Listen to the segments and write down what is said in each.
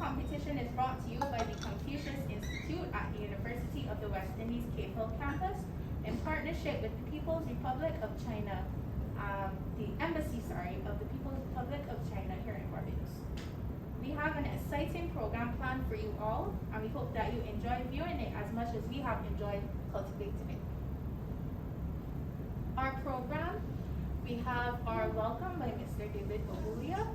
competition is brought to you by the Confucius Institute at the University of the West Indies Cape Hill campus in partnership with the People's Republic of China, the Embassy, of the People's Republic of China here in Barbados. We have an exciting program planned for you all, and we hope that you enjoy viewing it as much as we have enjoyed cultivating it. Our program, we have our welcome by Mr. David Bobulia,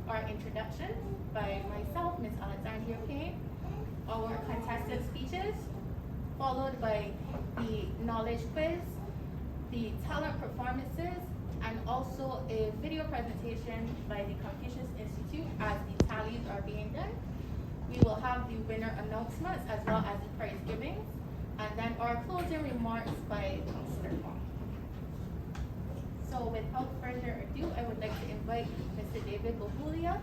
our introduction by myself, Ms. Alexandria Payne, our contestant speeches, followed by the knowledge quiz, the talent performances, and also a video presentation by the Confucius Institute as the tallies are being done. We will have the winner announcements as well as the prize giving, and then our closing remarks by Councillor Wong. So without further ado, I would like to invite Mr. David Bobulia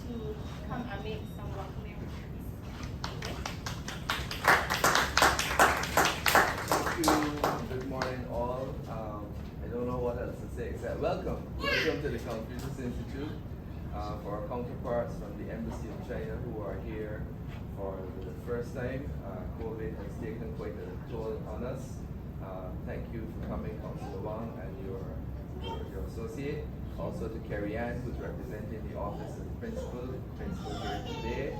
to come and make some welcoming remarks. Thank you. Good morning, all. I don't know what else to say except welcome. Welcome to the Confucius Institute for our counterparts from the Embassy of China who are here for the first time. COVID has taken quite a toll on us. Thank you for coming, Councillor Wang and your associate. Also to Carrie Ann, who's representing the Office of the Principal here today.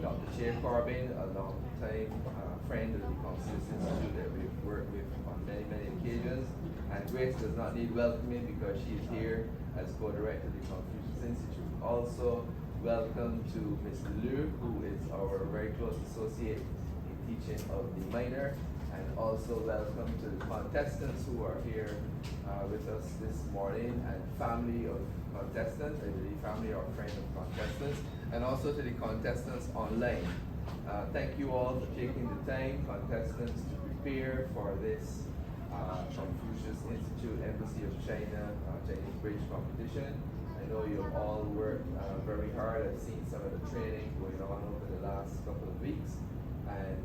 Dr. Chair Corbin, a long time friend of the Confucius Institute that we've worked with on many, many occasions. And Grace does not need welcoming because she is here as co-director of the Confucius Institute. Also, welcome to Mr. Liu, who is our very close associate in teaching of the minor. And also welcome to the contestants who are here with us this morning, and family of contestants, I believe family or friend of contestants, and also to the contestants online. Thank you all for taking the time, contestants, to prepare for this Confucius Institute Embassy of China Chinese Bridge competition. I know you've all worked very hard. I've seen some of the training going on over the last couple of weeks, and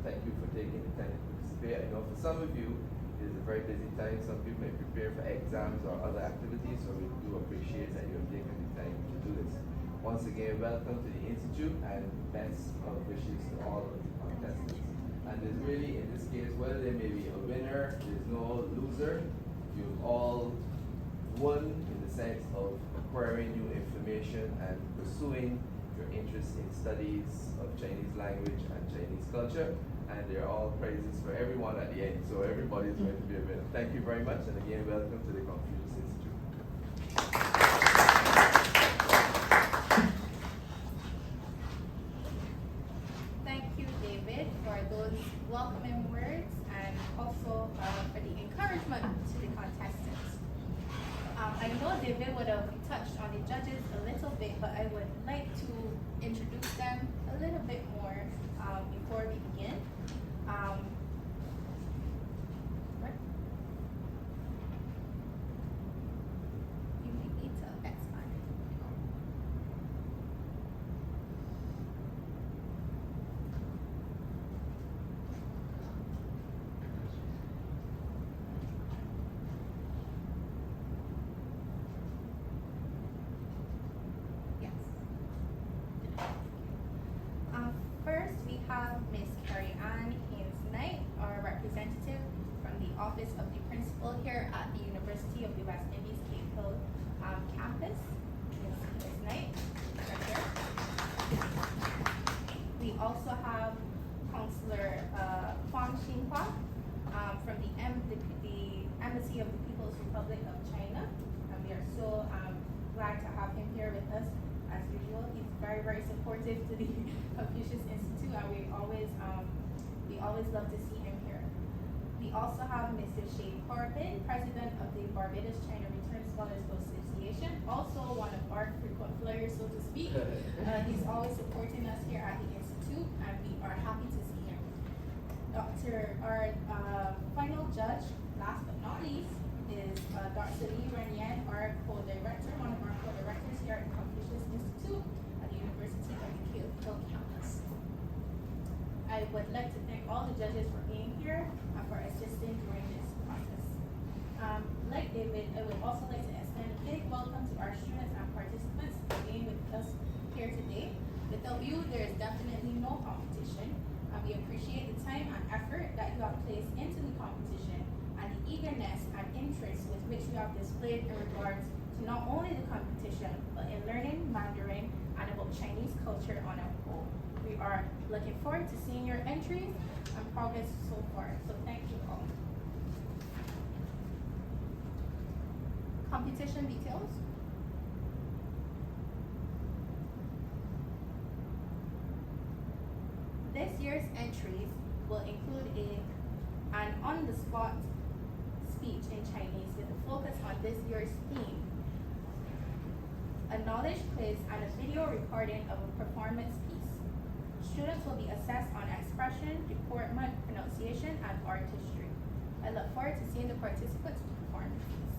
thank you for taking the time to participate. I know for some of you it is a very busy time. Some people may prepare for exams or other activities, so we do appreciate that you have taken the time to do this. Once again, welcome to the Institute and best of wishes to all of the contestants. And there's really, in this case, whether there may be a winner, there's no loser. You've all won in the sense of acquiring new information and pursuing your interest in studies of Chinese language and Chinese culture. And they're all prizes for everyone at the end. So everybody's going to be a winner. Thank you very much. And again, welcome to the Confucius Institute. Thank you, David, for those welcoming words and also for the encouragement to the contestants. I know David would have touched on the judges a little bit, but I would like to introduce them a little bit more before we begin. You may need to expand. Yes. First, we have Ms. Carrie Ann Haynes-Knight, our representative from the Office of the Principal here at the University of the West Indies Cape Hill campus. Ms. Knight, right here. We also have Councillor Huang Xinhua from the Embassy of the People's Republic of China. And we are so glad to have him here with us. As usual, he's very, very supportive to the Confucius Institute, and we always love to see him here. We also have Mr. Shane Corbin, President of the Barbados China Return Scholars Association, also one of our frequent flyers, so to speak. He's always supporting us here at the Institute, and we are happy to see him. Our final judge, last but not least, is Dr. Li Renyan, our co-director, one of our co-directors here at the Confucius Institute at the University of the Cape Hill campus. I would like to thank all the judges for being here and for assisting during this process. Like David, I would also like to extend a big welcome to our students and participants for being with us here today. Without you, there is definitely no competition. And we appreciate the time and effort that you have placed into the competition and the eagerness and interest with which you have displayed in regards to not only the competition, but in learning Mandarin and about Chinese culture on a whole. We are looking forward to seeing your entries and progress so far. So thank you all. Competition details. This year's entries will include an on-the-spot speech in Chinese with a focus on this year's theme, a knowledge quiz, and a video recording of a performance piece. Students will be assessed on expression, deportment, pronunciation, and artistry. I look forward to seeing the participants perform these.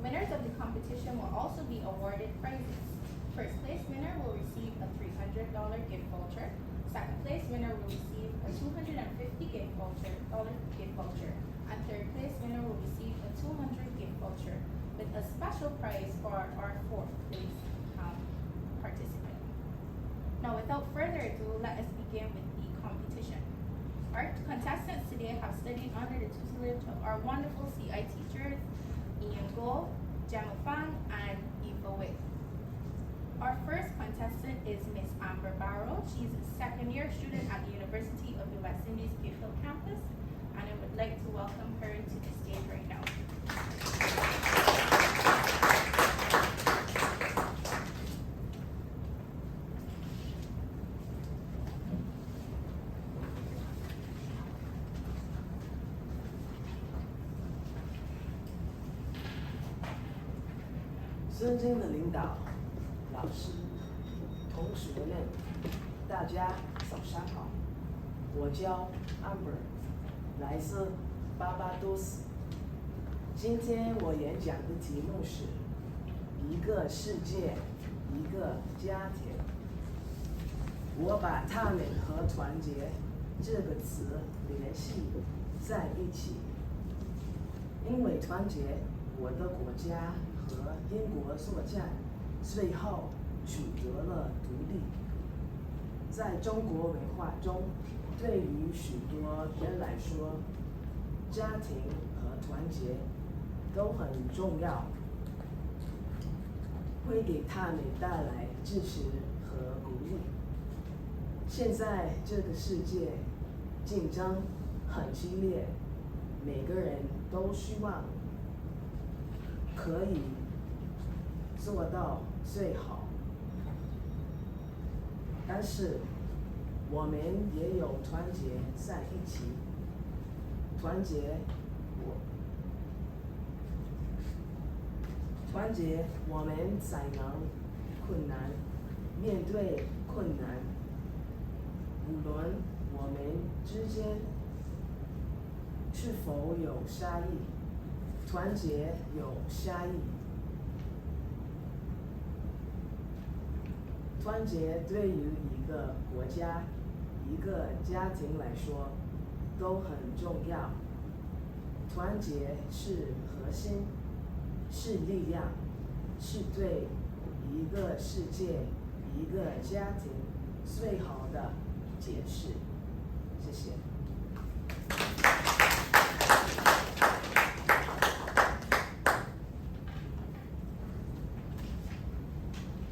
Winners of the competition will also be awarded prizes. First place winner will receive a $300 gift voucher. Second place winner will receive a $250 gift voucher. And third place winner will receive a $200 gift voucher with a special prize for our fourth place participant. Now, without further ado, let us begin with the competition. Our contestants today have studied under the tutelage of our wonderful CI teachers, Ian Goh, Gemma Fang, and Eva Wick. Our first contestant is Miss Amber Barrow. She's a second-year student at the University of the West Indies Bayfield campus, and I would like to welcome her to the stage right now. 尊敬的领导、老师、同学们，大家早上好。我叫 Amber， 来自巴巴多斯。今天我演讲的题目是一个世界，一个家庭。我把他们和团结这个词联系在一起，因为团结，我的国家和英国作战，最后取得了独立。在中国文化中，对于许多人来说，家庭和团结都很重要，会给他们带来支持和鼓励。现在这个世界竞争很激烈，每个人都希望可以做到最好，但是我们也有团结在一起，团结我们才能面对困难，无论我们之间是否有差异，团结有差异。团结对于一个国家、一个家庭来说都很重要。团结是核心，是力量，是对一个世界、一个家庭最好的解释。谢谢。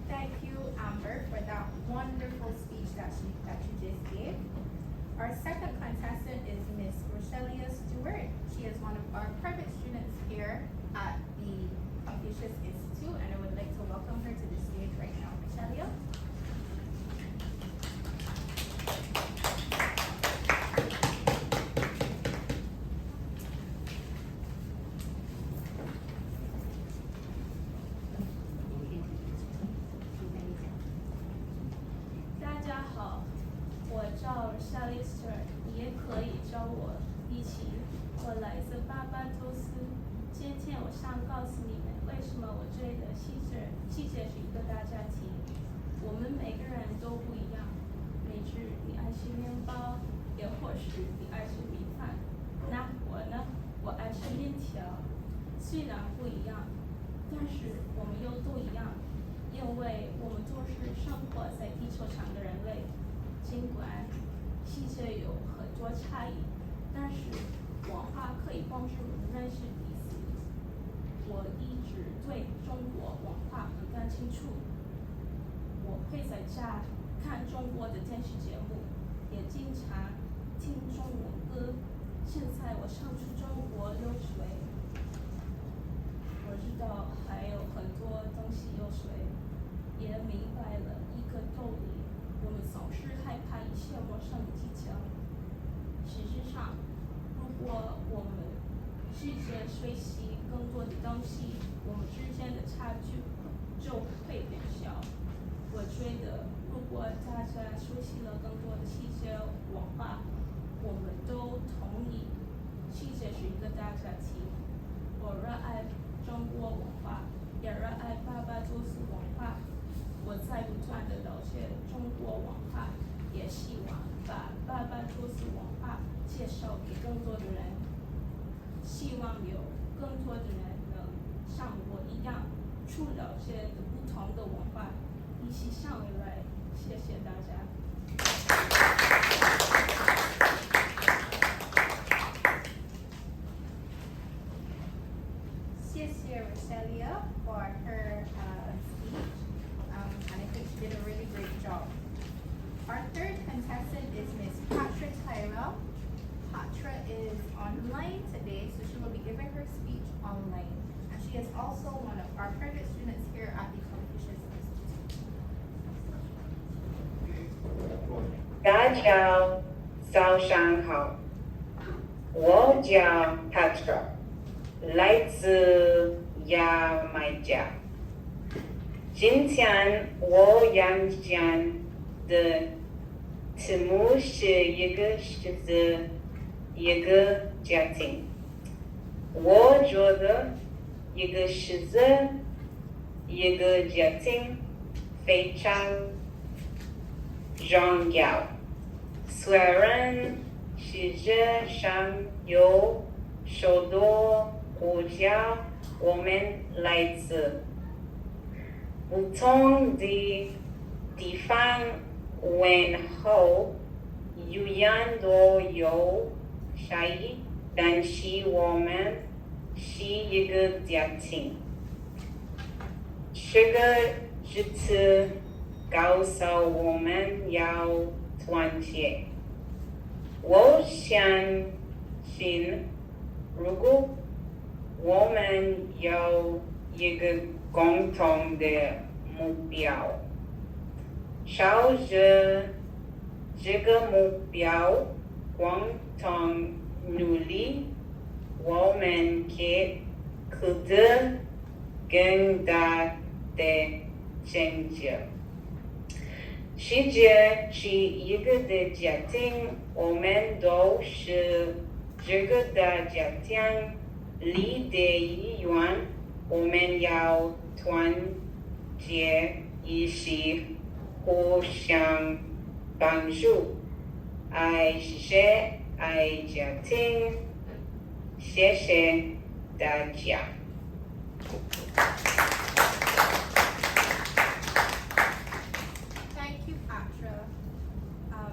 Thank you, Amber, for that wonderful speech that you just gave. Our second contestant is Miss Rochelia Stewart. She is one of our private students here at the Confucius Institute, and I would like to welcome her to the stage right now. Rochelia. Sally Stewart， 你也可以叫我一起。我来自巴巴多斯。今天我想告诉你们，为什么我觉得细节是一个大家庭。我们每个人都不一样。每日你爱吃面包，也或许你爱吃米饭。那我呢？我爱吃面条。虽然不一样，但是我们又都一样，因为我们都是生活在地球上的人类，尽管细节有很多差异，但是文化可以帮助我们认识彼此。我一直对中国文化很感兴趣，我会在家看中国的电视节目，也经常听中文歌。现在我上初中国流水，我知道还有很多东西流水，也明白了一个道理：我们总是害怕一些陌生的技巧。实际上，如果我们拒绝学习更多的东西，我们之间的差距就会变小。我觉得，如果大家学习了更多的细节文化，我们都同意，细节是一个大家庭。我热爱中国文化，也热爱巴巴多斯文化。我在不断的了解中国文化，也希望把巴巴多斯文化介绍给更多的人。希望有更多的人能像我一样，去了解不同的文化，一起向未来。谢谢大家。谢谢 Roselia for her speech, and I think she did a really great job. Our third contestant is Miss Patra Tyrell. Patra is online today, so she will be giving her speech online. And she is also one of our private students here at the Confucius Institute. 大家早上好，我叫 Patra， 来自牙买加。今天我要讲的题目是一个狮子，一个家庭。我觉得一个狮子，一个家庭非常重要。虽然世界上有许多国家，我们来自不同的地方，然后语言都有差异，但是我们是一个家庭。这个日子告诉我们要团结。我相信，如果我们有一个共同的目标，朝着这个目标共同努力，我们可以获得更大的成就。世界是一个的家庭，我们都是这个的家庭里的一员，我们要团结一起，互相帮助，爱世界，爱家庭。谢谢大家。Thank you, Patra.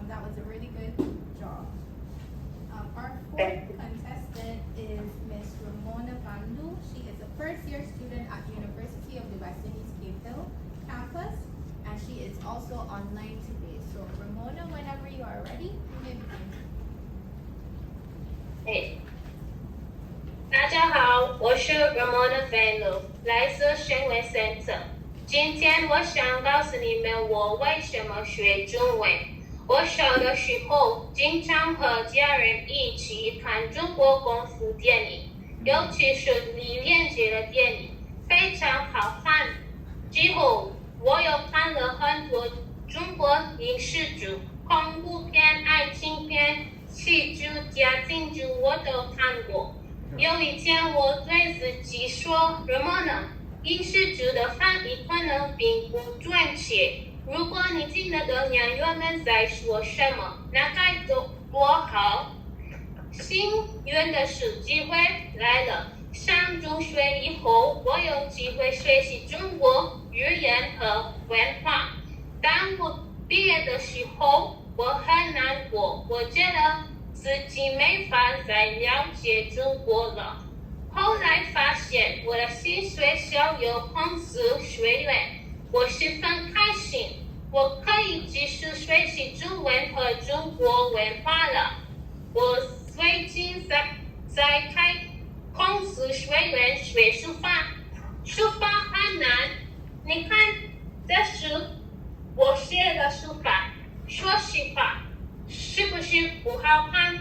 That was a really good job. Our fourth contestant is Miss Ramona Bandu. She is a first-year student at the University of the West Indies Cave Hill campus, and she is also online today. So, Ramona, whenever you are ready, you may begin. 大家好，我是 Ramona Vanu， 来自深文 Center。今天我想告诉你们我为什么学中文。我小的时候经常和家人一起看中国功夫电影，尤其是李连杰的电影，非常好看。之后我又看了很多中国影视剧，恐怖片、爱情片、喜剧、家庭剧我都看过。有一天我对自己说：“Ramona， 影视剧的翻译可能并不准确。如果你听得懂演员们在说什么，那该多好！”幸运的是，机会来了。上中学以后，我有机会学习中国语言和文化。当我毕业的时候，我很难过，我觉得自己没法再了解中国了。后来发现我的新学校有孔子学院，我十分开心，我可以继续学习中文和中国文化了。我最近在开孔子学院学书法，书法很难。你看，这是我写的书法，说实话，是不是不好看？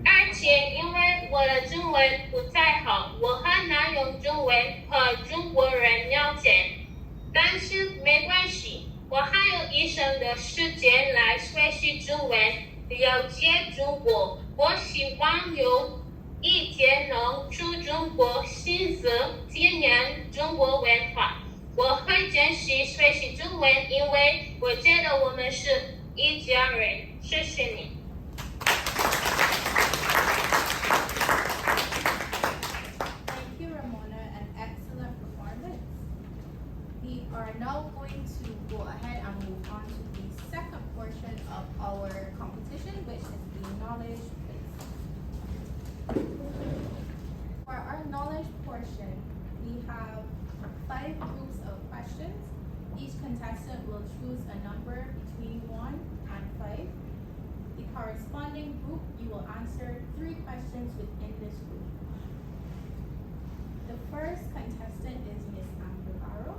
而且因为我的中文不太好，我很难用中文和中国人聊天。但是没关系，我还有一生的时间来学习中文，了解中国。我希望有一天能出中国心思，体验中国文化。我会坚持学习中文，因为我觉得我们是一家人。谢谢你。Thank you, Ramona, an excellent performance. We are now going to go ahead and move on to the second portion of our competition, which is the knowledge quiz. For our knowledge portion, we have 5 groups of questions. Each contestant will choose a number between 1 and 5. The corresponding group, you will answer 3 questions within this group. The first contestant is Miss Amber Barrow.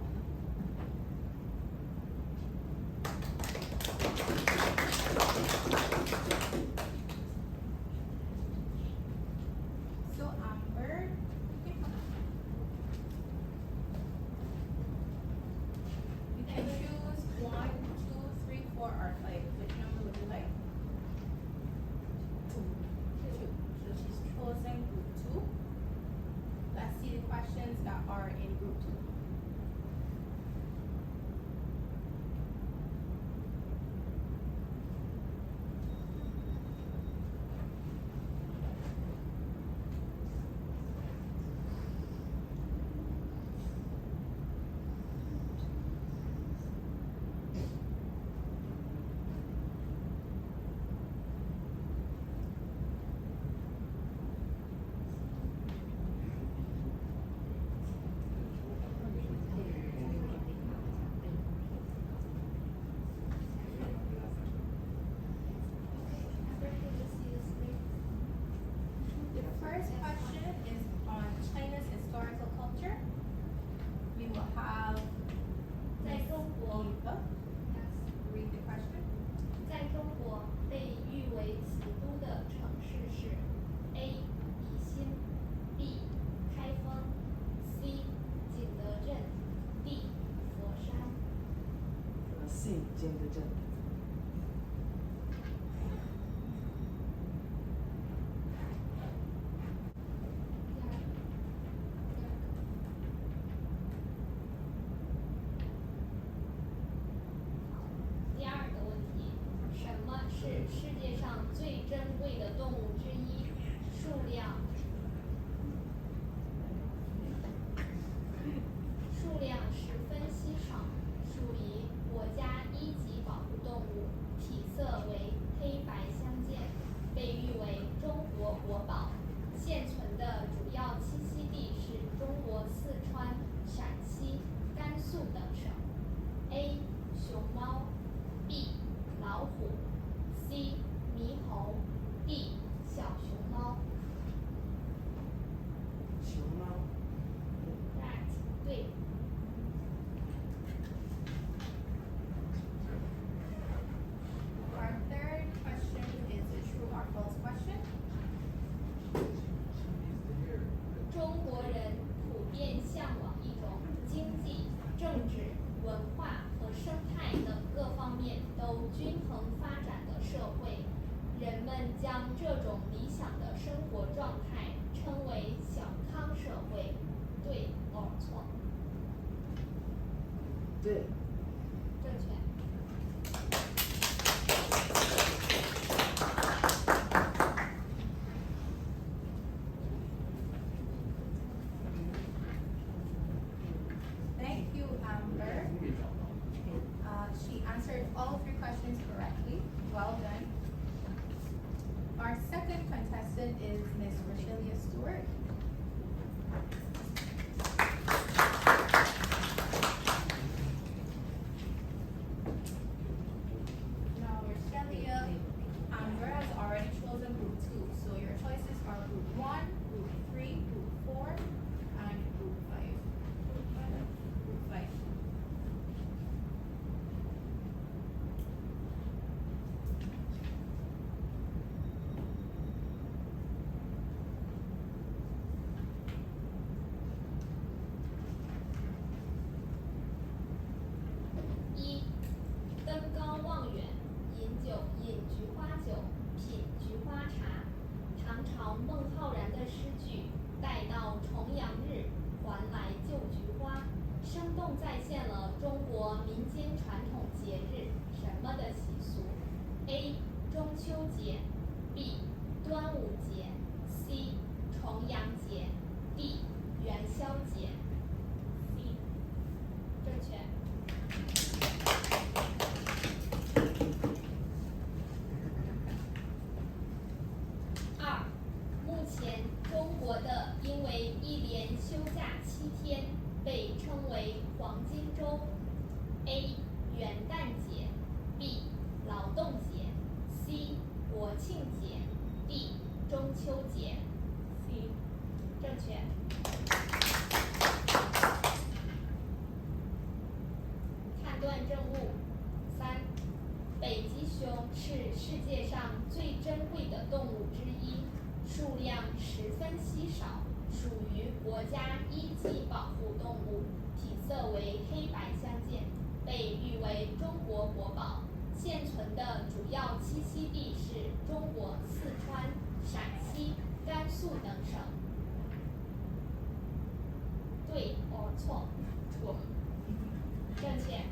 So Amber, you can choose 1, 2, 3, 4, or 5. Which number would you like? 2. So she's chosen group 2. Let's see the questions that are in group 2. The first question is on China's historical culture. We will have 在中国 Eva read the question. 在中国被誉为瓷都的城市是 A. 宜兴 B. 开封 C. 景德镇 D. 佛山。C 景德镇。第二个问题，什么是世界上最珍贵的动物之一？数量十分稀少，属于国家1级保护动物，体色为黑白相间，被誉为中国国宝。现存的主要栖息地是中国四川、陕西、甘肃等省。A. 熊猫 B. 老虎 C. 猕猴 D. 小熊猫。熊猫。 Right， 对。Our third question is a true or false question. 中国人普遍向往一种经济、政治、文化和生态等各方面都均衡发展的社会。人们将这种理想的生活状态称为小康社会。对 or 错？对。正确。Thank you, She answered all 3 questions correctly. Well done. Our second contestant is Miss Rochelia Stewart. Now, Rochelia, Amber has already chosen group 2, so your choices are group 1, group 3, group 4, and group 5. Group 5.一，登高望远，饮菊花酒，品菊花茶。唐朝孟浩然的诗句“待到重阳日，还来就菊花”，生动再现了中国民间传统节日什么的习俗？A. 中秋节 B. 端午节 C. 重阳节 D. 元宵节 C. 正确。二，目前中国的因为一连休假7天，被称为黄金周。A. 元旦节 B. 劳动节 C. 国庆节 D. 中秋节 C. 正确。判断正误。三，北极熊是世界上最珍贵的动物之一，数量十分稀少，属于国家1级保护动物，体色为黑白相间，被誉为中国国宝。现存的主要栖息地是中国四川、陕西、甘肃等省。对 or 错？错。正确。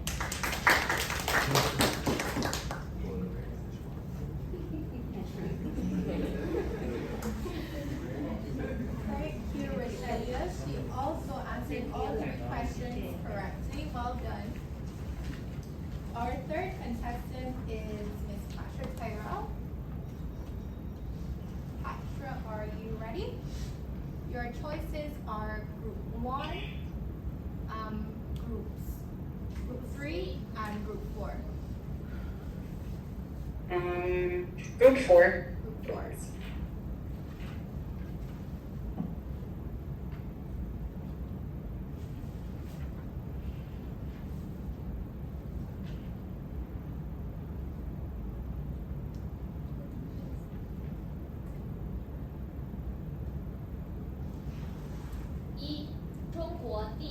Thank you, Rochelia. She also answered all 3 questions correctly. Well done. Our third contestant is Miss Patra Tyrell. Patra, are you ready? Your choices are group 1, group 3, and group 4. Group 4. Group 4.一，中国第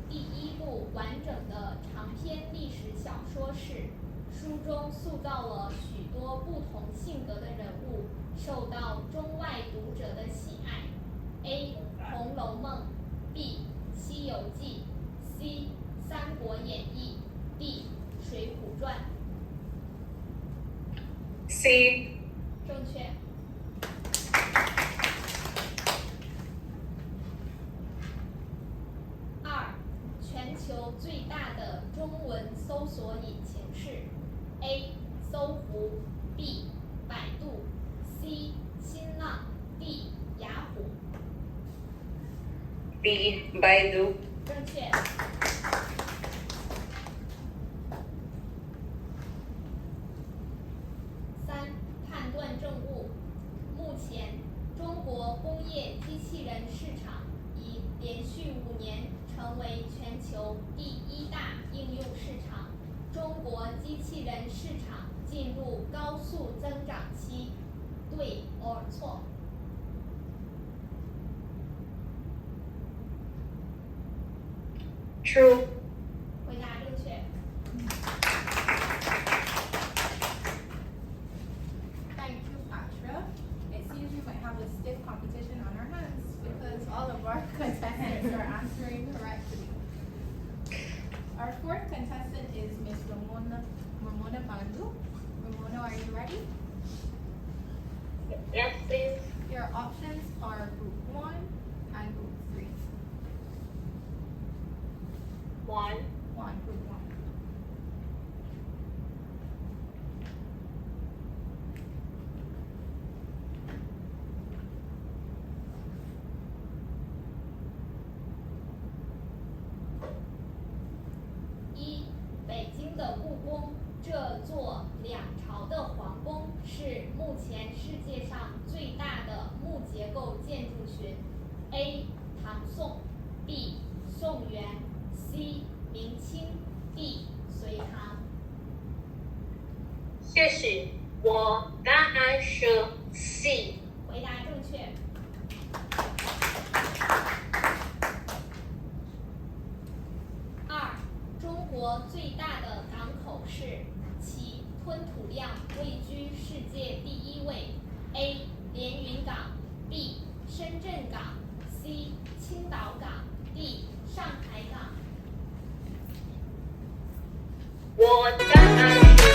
一部完整的长篇历史小说是，书中塑造了许多不同性格的人物，受到中外读者的喜爱。A. 红楼梦 B. 西游记 C. 三国演义 D. 水浒传 C. 正确。二，全球最大的中文搜索引擎是 A. 搜狐 B. 百度 C. 新浪 D. 雅虎 B. 百度。正确。三，判断正误。目前，中国工业机器人市场已连续5年成为全球第1大应用市场。中国机器人市场进入高速增长期。对 or 错？ True. 回答正确。Thank you, Patra. It seems we might have a stiff competition on our hands because all of our contestants are answering correctly. Our fourth contestant is Miss Ramona Bandu. Ramona, are you ready? Yes, please. Your options are group 1 and group 3. 1. 1, group 1. 界上最大的木结构建筑群 ？A. 唐宋 B. 宋元 C. 明清 D. 隋唐。谢谢，我答案是 C。回答正确。二，中国最大的港口是？其吞吐量位居世界第1位。A. 连云港 B. 深圳港 C. 青岛港 D. 上海港。我答案是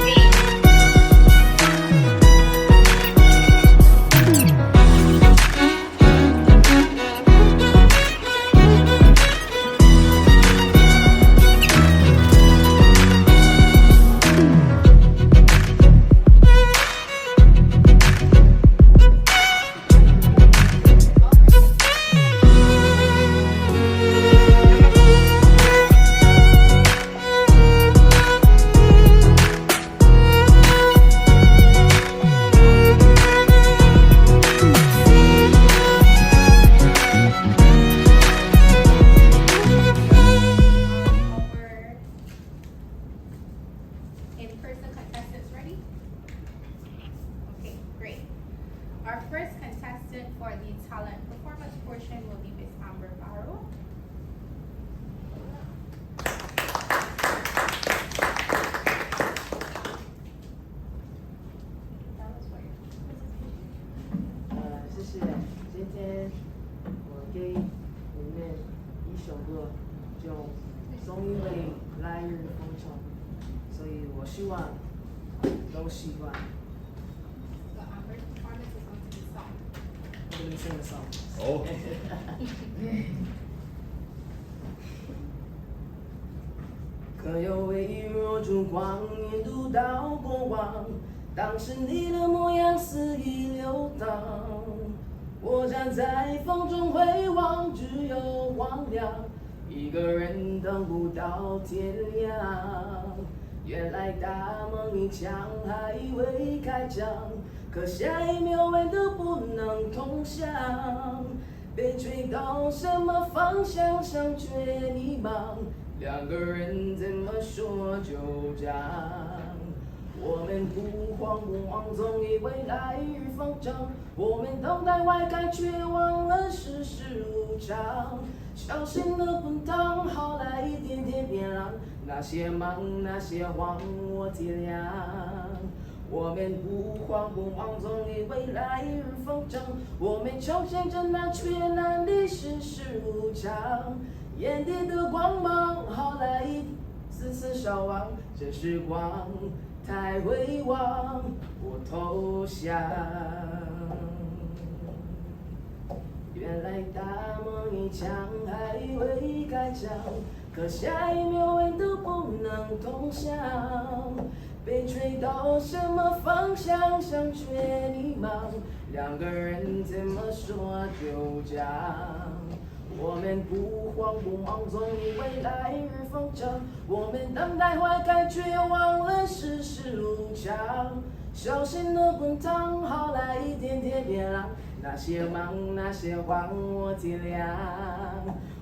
D。In-person contestants ready? Okay, great. Our first contestant for the talent performance portion will be Miss Amber Barrow. That was for you. 谢谢。今天我给你们一首歌，就总因为来日方长，所以我希望都喜欢。So Amber's performance is going to be song. I'm gonna sing a song. 哦，可有微弱烛光引渡到过往，当时你的模样肆意流荡。我站在风中回望，只有荒凉，一个人等不到天亮。原来大梦一场还未开张，可下一秒稳都不能通向。被吹到什么方向，想却迷茫。两个人怎么说就这样？我们不慌不忙，总以为来日方长。我们等待花开，却忘了世事无常。小心的滚烫，好来一点点变凉。那些忙，那些慌，我体谅。我们不慌不忙，总以为来日方长。我们朝向着那却难离世事无常。眼底的光芒，好来一次次烧忘。这时光太辉煌，我投降。原来大梦一场还未开张，可下一秒稳都不能通向。被吹到什么方向，想却迷茫。两个人怎么说就这样？我们不慌不忙，总以为来日方长。我们等待花开，却忘了世事无常。小心的滚烫，好来一点点变凉。那些忙，那些慌，我体谅。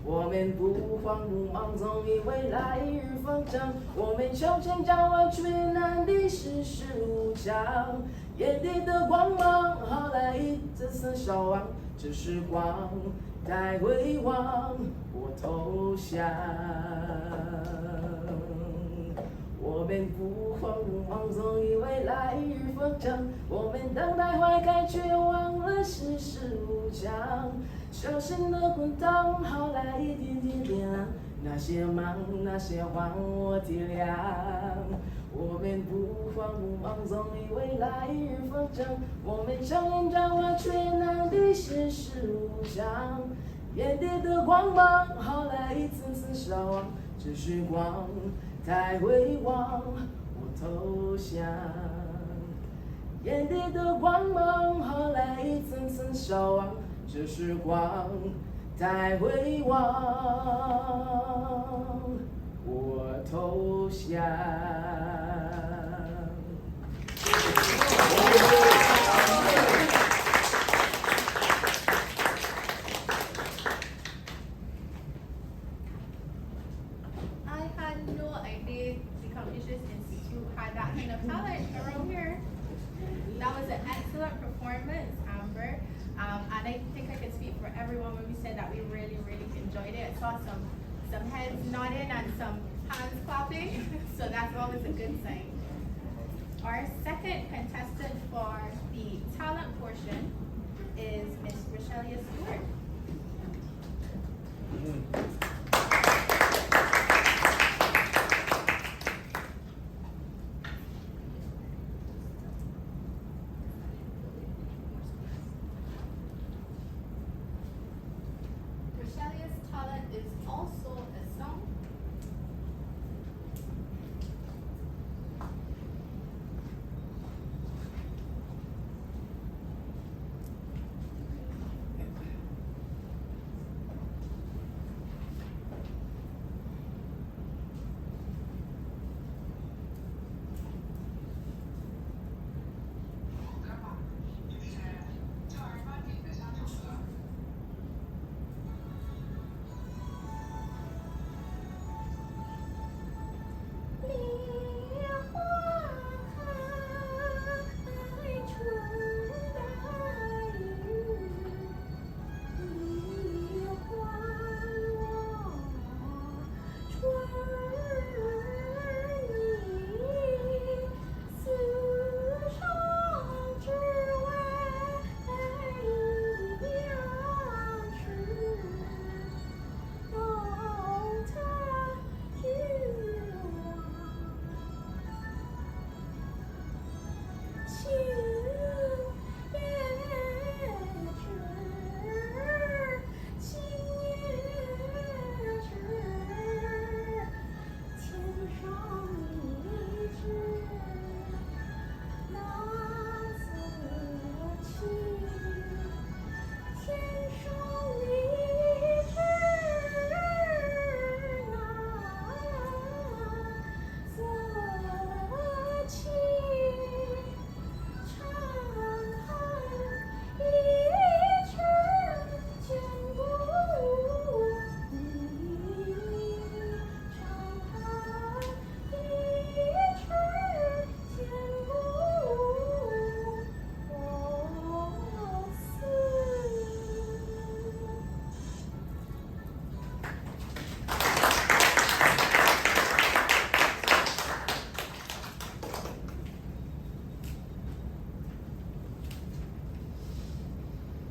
我们不慌不忙，总以为来日方长。我们朝前张望，却难离世事无常。眼底的光芒，好来一次次烧忘。这时光太辉煌，我投降。我们不慌不忙，总以为来日方长。我们等待花开，却忘了世事无常。小心的滚烫，好来一点点变凉。那些忙，那些慌，我体谅。我们不慌不忙，总以为来日方长。我们朝眼张望，却难离世事无常。眼底的光芒，好来一次次烧忘。这时光太辉煌，我投降。眼底的光芒，好来一次次烧忘。这时光太辉煌，我投降。Confucius Institute had that kind of talent around here. That was an excellent performance, Amber. And I think I can speak for everyone when we said that we really, really enjoyed it. I saw some heads nodding and some hands clapping, so that's always a good sign. Our second contestant for the talent portion is Miss Rochelia Stewart. Rochelia's talent is also a song.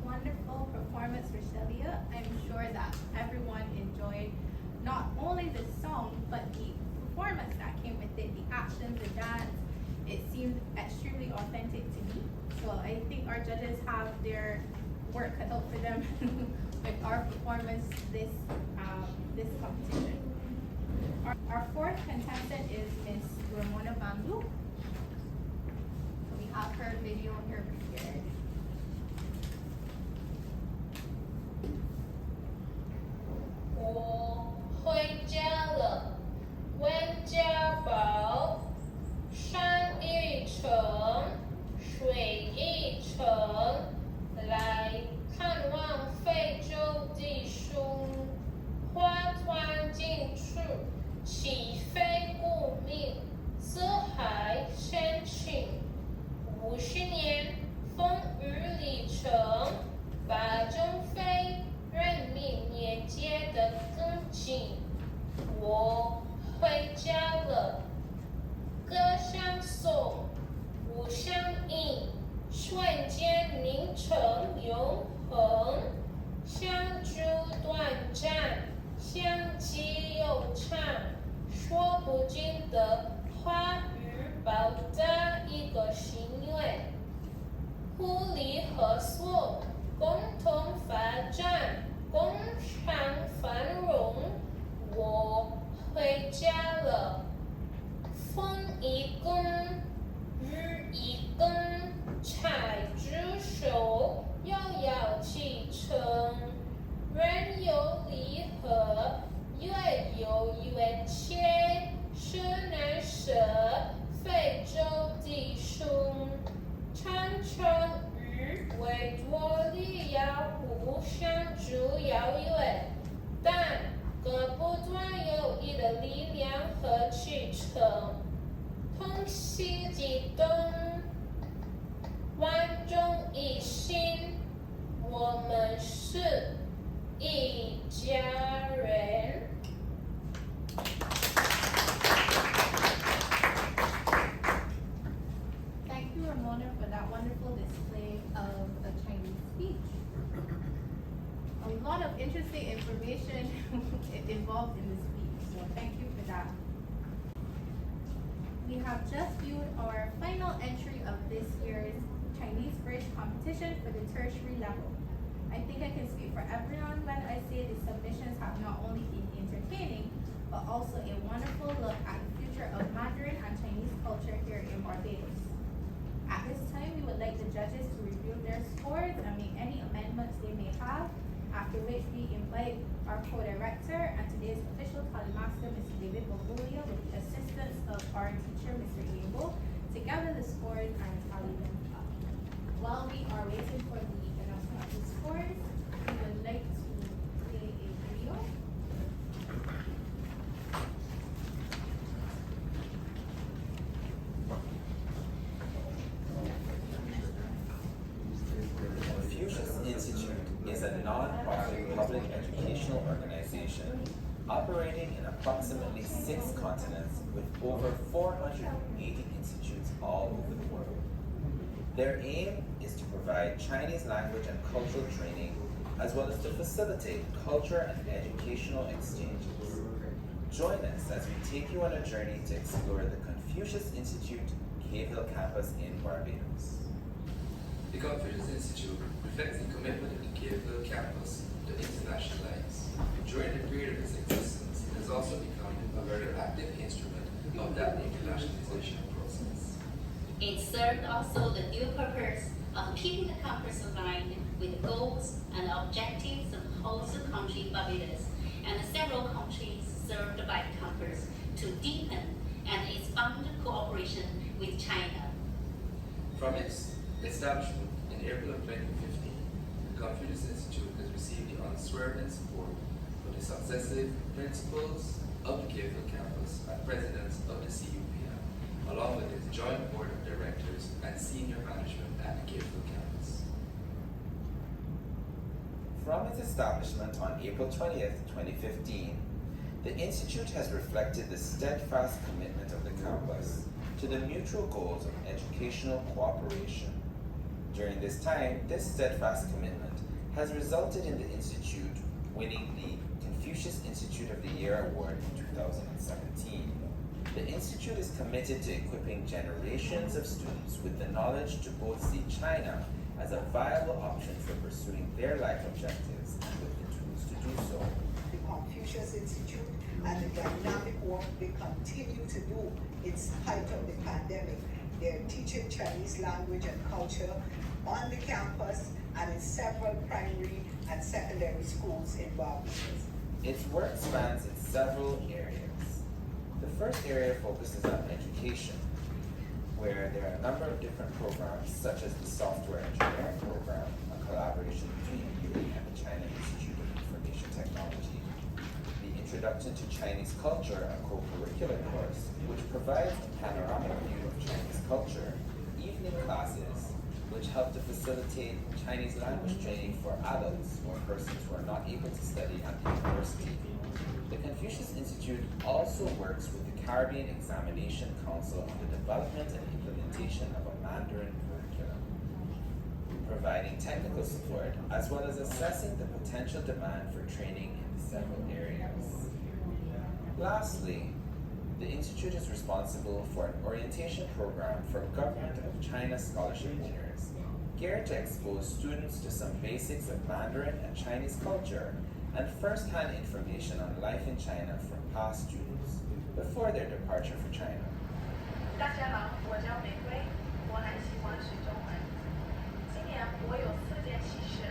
Wonderful performance, Rochelia. I'm sure that everyone enjoyed not only the song, but the performance that came with it, the actions, the dance. It seemed extremely authentic to me. So I think our judges have their work cut out for them with our performance this competition. Our fourth contestant is Miss Ramona Bambu. So we have her video here prepared.我回家了，温家宝，山一程，水一程，来看望非洲的树，花团锦簇，起飞顾命，四海深情，50年风雨里程，把中非人民年节的更紧，我回家了，歌相送，舞相应，瞬间凝成永恒，相聚短暂，相聚悠长，说不尽的话语报答一个心愿，互利合作，共同发展，共享繁荣。我回家了，风一更，雨一更，柴之手，遥遥启程，人有离合，月有月切，是难舍，非洲的树，长城与维多利亚湖相距遥远，但隔不断友谊的力量和启程。同心激动，万众一心，我们是一家人。Thank you, Ramona, for that wonderful display of a Chinese speech. A lot of interesting information involved in this speech, so thank you for that. We have just viewed our final entry of this year's Chinese Bridge competition for the tertiary level. I think I can speak for everyone when I say the submissions have not only been entertaining, but also a wonderful look at the future of Mandarin and Chinese culture here in Barbados. At this time, we would like the judges to review their scores and make any amendments they may have, after which we invite our co-director and today's official master, Mr. David Bogulia, with the assistance of our teacher, Mr. Yingo, to gather the scores and tally them up. While we are waiting for the announcement of the scores, we would like to play a video. Confucius Institute is a non-profit public educational organization operating in approximately 6 continents with over 480 institutes all over the world. Their aim is to provide Chinese language and cultural training, as well as to facilitate culture and educational exchanges. Join us as we take you on a journey to explore the Confucius Institute Cave Hill campus in Barbados. The Confucius Institute reflects the commitment of the Cave Hill campus to internationalize. During the period of its existence, it has also become a very active instrument of that internationalization process. It served also the dual purpose of keeping the campus aligned with the goals and objectives of the host country Barbados and the several countries served by the campus to deepen and expand cooperation with China. From its establishment in April of 2015, the Confucius Institute has received the unswerving support of the successive principals of the Cave Hill campus and presidents of the CUPM, along with its joint board of directors and senior management at the Cave Hill campus. From its establishment on April 20th, 2015, the Institute has reflected the steadfast commitment of the campus to the mutual goals of educational cooperation. During this time, this steadfast commitment has resulted in the Institute winning the Confucius Institute of the Year Award in 2017. The Institute is committed to equipping generations of students with the knowledge to both see China as a viable option for pursuing their life objectives and with the tools to do so. The Confucius Institute and the dynamic work they continue to do in spite of the pandemic. They're teaching Chinese language and culture on the campus and in several primary and secondary schools in Barbados. Its work spans in several areas. The first area focuses on education, where there are a number of different programs, such as the Software Engineering Program, a collaboration between UWI and the China Institute of Information Technology, the Introduction to Chinese Culture, a co-curricular course, which provides a panoramic view of Chinese culture, evening classes, which help to facilitate Chinese language training for adults or persons who are not able to study at the university. The Confucius Institute also works with the Caribbean Examination Council on the development and implementation of a Mandarin curriculum, providing technical support as well as assessing the potential demand for training in several areas. Lastly, the Institute is responsible for an orientation program for Government of China scholarship winners, geared to expose students to some basics of Mandarin and Chinese culture and first-hand information on life in China from past students before their departure for China. 大家好，我叫玫瑰，我很喜欢学中文。今年我有4件喜事。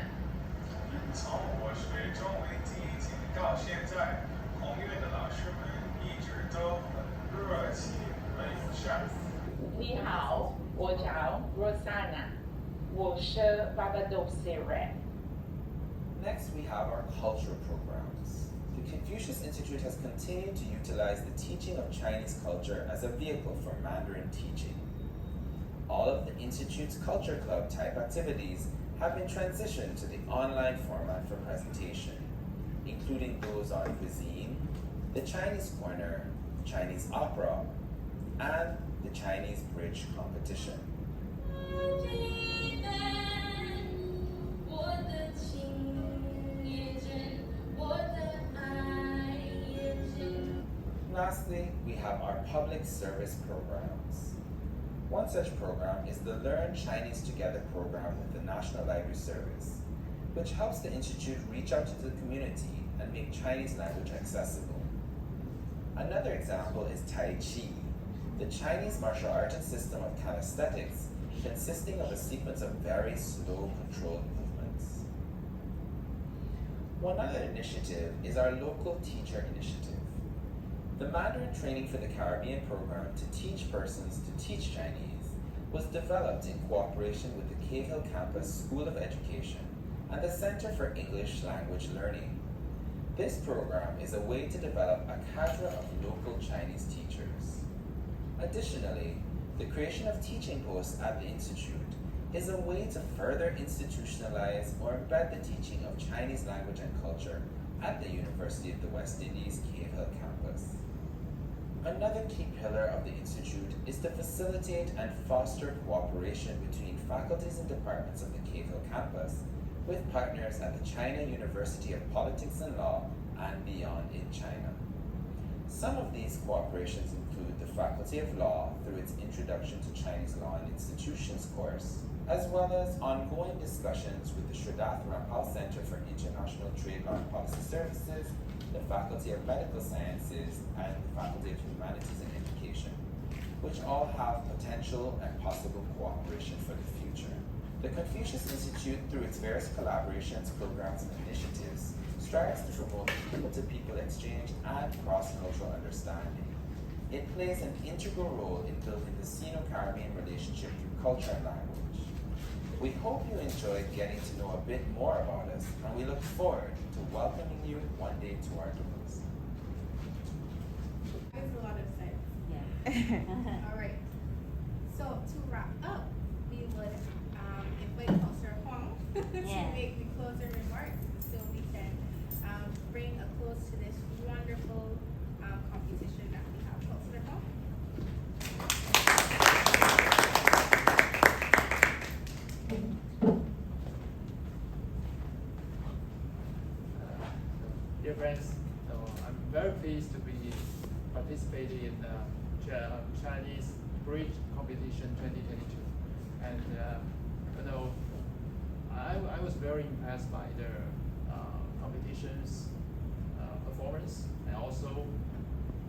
从我学中文第一集到现在，红月的老师们一直都很热情、很友善。你好，我叫 Rosanna， 我是 Barbados rep。 Next, we have our culture programs. The Confucius Institute Institute has continued to utilize the teaching of Chinese culture as a vehicle for Mandarin teaching. All of the Institute's Culture Club type activities have been transitioned to the online format for presentation, including those on cuisine, the Chinese Corner, Chinese Opera, and the Chinese Bridge competition. Lastly, we have our public service programs. One such program is the Learn Chinese Together program with the National Library Service, which helps the Institute reach out to the community and make Chinese language accessible. Another example is Tai Chi, the Chinese martial arts system of calisthenics consisting of a sequence of very slow, controlled movements. One other initiative is our local teacher initiative. The Mandarin Training for the Caribbean program to teach persons to teach Chinese was developed in cooperation with the Cave Hill Campus School of Education and the Center for English Language Learning. This program is a way to develop a cadre of local Chinese teachers. Additionally, the creation of teaching posts at the Institute is a way to further institutionalize or embed the teaching of Chinese language and culture at the University of the West Indies Cave Hill campus. Another key pillar of the Institute is to facilitate and foster cooperation between faculties and departments of the Cave Hill campus with partners at the China University of Politics and Law and beyond in China. Some of these cooperations include the Faculty of Law through its Introduction to Chinese Law and Institutions course, as well as ongoing discussions with the Shridath Rampal Center for International Trade Law and Policy Services, the Faculty of Medical Sciences, and the Faculty of Humanities and Education, which all have potential and possible cooperation for the future. The Confucius Institute, through its various collaborations, programs, and initiatives, strives to promote people-to-people exchange and cross-cultural understanding. It plays an integral role in building the Sino-Caribbean relationship through culture and language. We hope you enjoyed getting to know a bit more about us, and we look forward to welcoming you one day to our doors. Makes a lot of sense. Yeah. All right. So to wrap up, we would invite Councillor Huang to make the closing remarks, so we can bring a close to this wonderful competition that we have. Councillor Huang. Dear friends, I'm very pleased to be participating in the Chinese Bridge Competition 2022. And I was very impressed by the competition's performance, and also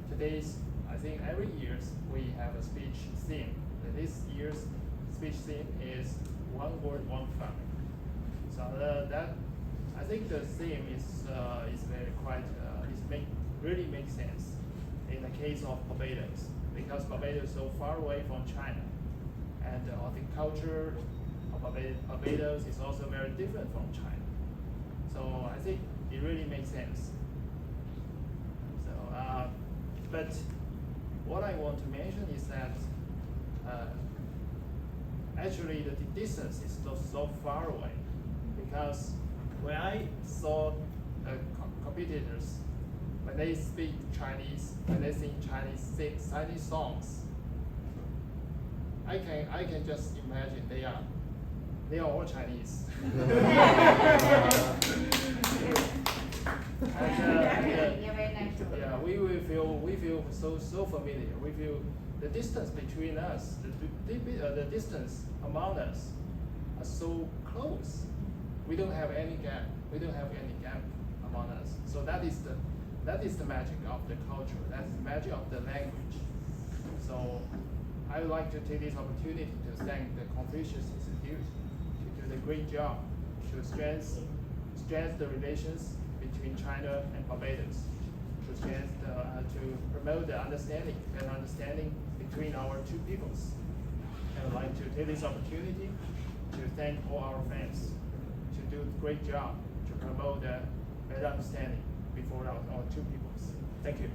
today's, I think every year we have a speech theme. And this year's speech theme is one word, one family. So that I think the theme is very quite really makes sense in the case of Barbados, because Barbados is so far away from China, and the culture of Barbados is also very different from China. So I think it really makes sense. So, but what I want to mention is that actually the distance is so far away, because when I saw competitors, when they speak Chinese, when they sing Chinese songs, I can just imagine they are all Chinese. Yeah, we feel so familiar. We feel the distance between us, the distance among us, are so close. We don't have any gap. We don't have any gap among us. So that is the magic of the culture. That's the magic of the language. So I would like to take this opportunity to thank the Confucius Institute to do the great job to strengthen the relations between China and Barbados, to promote the understanding between our two peoples. I would like to take this opportunity to thank all our friends to do a great job to promote the better understanding before our two peoples. Thank you.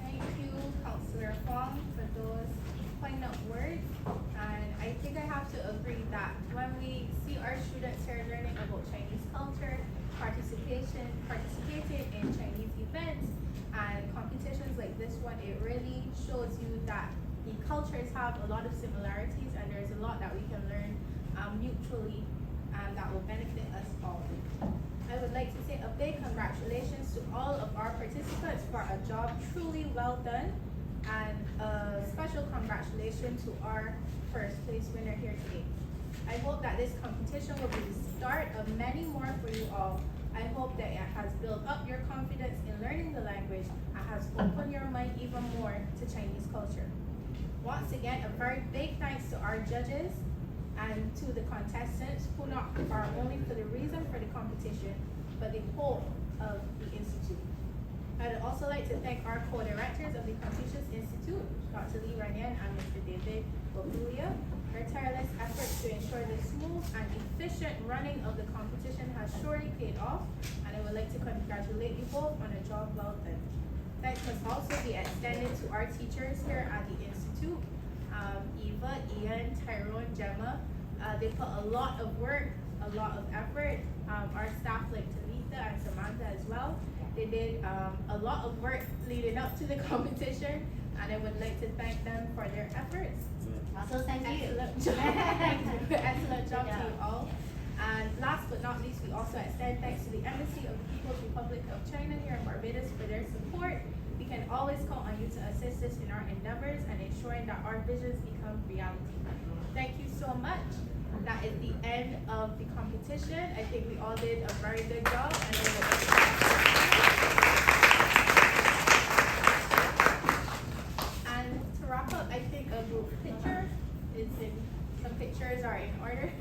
Thank you, Councillor Fong, for those poignant words. And I think I have to agree that when we see our students here learning about Chinese culture, participating in Chinese events and competitions like this one, it really shows you that the cultures have a lot of similarities and there's a lot that we can learn mutually that will benefit us all. I would like to say a big congratulations to all of our participants for a job truly well done, and a special congratulations to our first place winner here today. I hope that this competition will be the start of many more for you all. I hope that it has built up your confidence in learning the language and has opened your mind even more to Chinese culture. Once again, a very big thanks to our judges and to the contestants who not are only for the reason for the competition, but the whole of the Institute. I'd also like to thank our co-directors of the Confucius Institute, Dr. Lee Ranyan and Mr. David Bobulia. Their tireless efforts to ensure the smooth and efficient running of the competition has surely paid off, and I would like to congratulate you both on a job well done. Thanks must also be extended to our teachers here at the Institute, Eva, Ian, Tyrone, Gemma. They put a lot of work, a lot of effort. Our staff like Talita and Samantha as well. They did a lot of work leading up to the competition, and I would like to thank them for their efforts. Also, thank you. Excellent job. Excellent job to you all. And last but not least, we also extend thanks to the Embassy of the People's Republic of China here in Barbados for their support. We can always count on you to assist us in our endeavors and ensuring that our visions become reality. Thank you so much. That is the end of the competition. I think we all did a very good job. And to wrap up, I think a group picture is in, some pictures are in order.